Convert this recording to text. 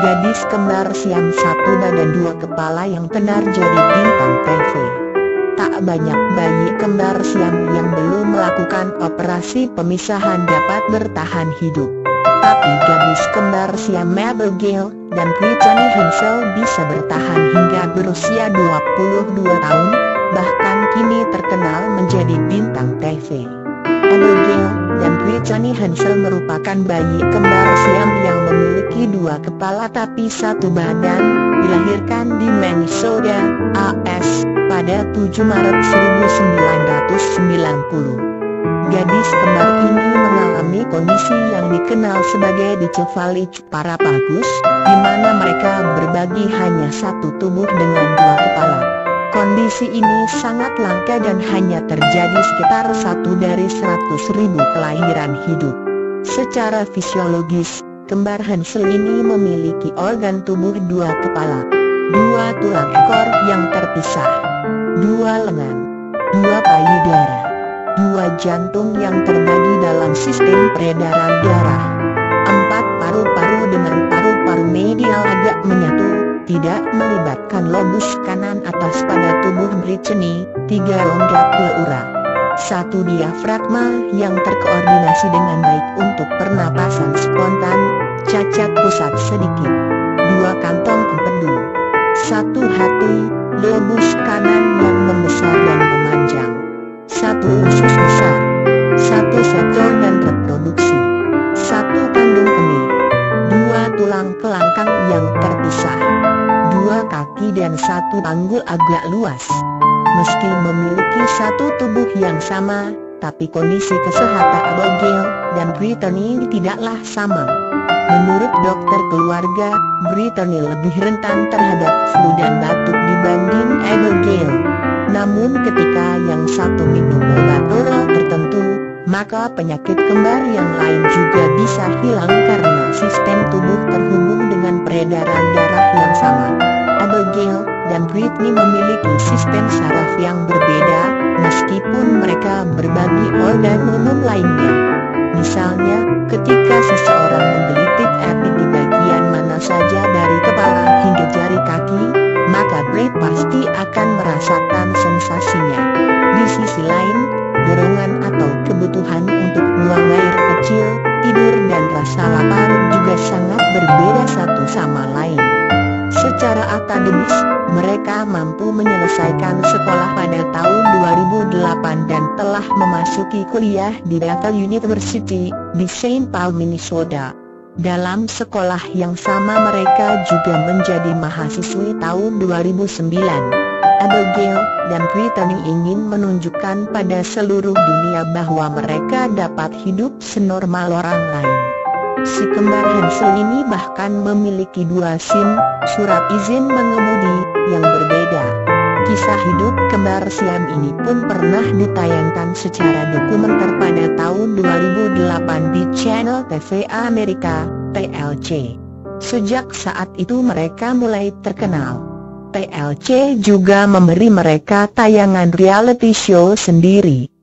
gadis kembar siam satu badan dua kepala yang tenar jadi bintang TV. Tak banyak bayi kembar siam yang belum melakukan operasi pemisahan dapat bertahan hidup. Tapi gadis kembar siam Abigail dan Brittany Hensel bisa bertahan hingga berusia 22 tahun, bahkan kini terkenal menjadi bintang TV. Abigail dan Brittany Hensel merupakan bayi kembar siam yang memiliki dua kepala tapi satu badan, dilahirkan di Minnesota, AS, pada 7 Maret 1990. Gadis kembar ini mengalami kondisi yang dikenal sebagai dicephalic parapagus, di mana mereka berbagi hanya satu tubuh dengan dua kepala. Kondisi ini sangat langka dan hanya terjadi sekitar 1 dari 100.000 kelahiran hidup. Secara fisiologis, kembar Hensel ini memiliki organ tubuh dua kepala, dua tulang ekor yang terpisah, dua lengan, dua payudara, dua jantung yang terbagi dalam sistem peredaran darah, 4 paru-paru dengan paru-paru medial agak menyatu, tidak melibatkan lobus kanan atas pada tubuh Brittany, 3 rongga pleura, 1 diafragma yang terkoordinasi dengan baik untuk pernapasan spontan, cacat pusat sedikit, 2 kantong empedu, 1 hati, lobus kanan yang membesar dan memanjang, 1 usus besar, 1 set organ reproduksi, 1 kandung kemih, 2 tulang kelangkang yang terpisah, 2 kaki dan 1 panggul agak luas. Meski memiliki satu tubuh yang sama, tapi kondisi kesehatan Abigail dan Brittany tidaklah sama. Menurut dokter keluarga, Brittany lebih rentan terhadap flu dan batuk dibanding Abigail. Namun ketika yang satu minum obat oral tertentu, maka penyakit kembar yang lain juga bisa hilang karena sistem tubuh terhubung dengan peredaran darah yang sama. Abigail dan Brittany memiliki sistem saraf yang berbeda, meskipun mereka berbagi organ umum lainnya. Misalnya, ketika seseorang menggelitik epi di bagian mana saja dari kepala hingga jari kaki, maka Brit pasti akan merasakan sensasinya. Di sisi lain, dorongan atau kebutuhan untuk buang air kecil, tidur dan rasa lapar juga sangat berbeda satu sama lain. Secara akademis, mereka mampu menyelesaikan sekolah pada tahun 2008 dan telah memasuki kuliah di Bethel University di St. Paul, Minnesota. Dalam sekolah yang sama mereka juga menjadi mahasiswi tahun 2009. Abigail dan Brittany ingin menunjukkan pada seluruh dunia bahwa mereka dapat hidup senormal orang lain. Si kembar Hensel ini bahkan memiliki 2 SIM, surat izin mengemudi, yang berbeda. Kisah hidup kembar siam ini pun pernah ditayangkan secara dokumenter pada tahun 2008 di channel TV Amerika, TLC. Sejak saat itu mereka mulai terkenal. TLC juga memberi mereka tayangan reality show sendiri.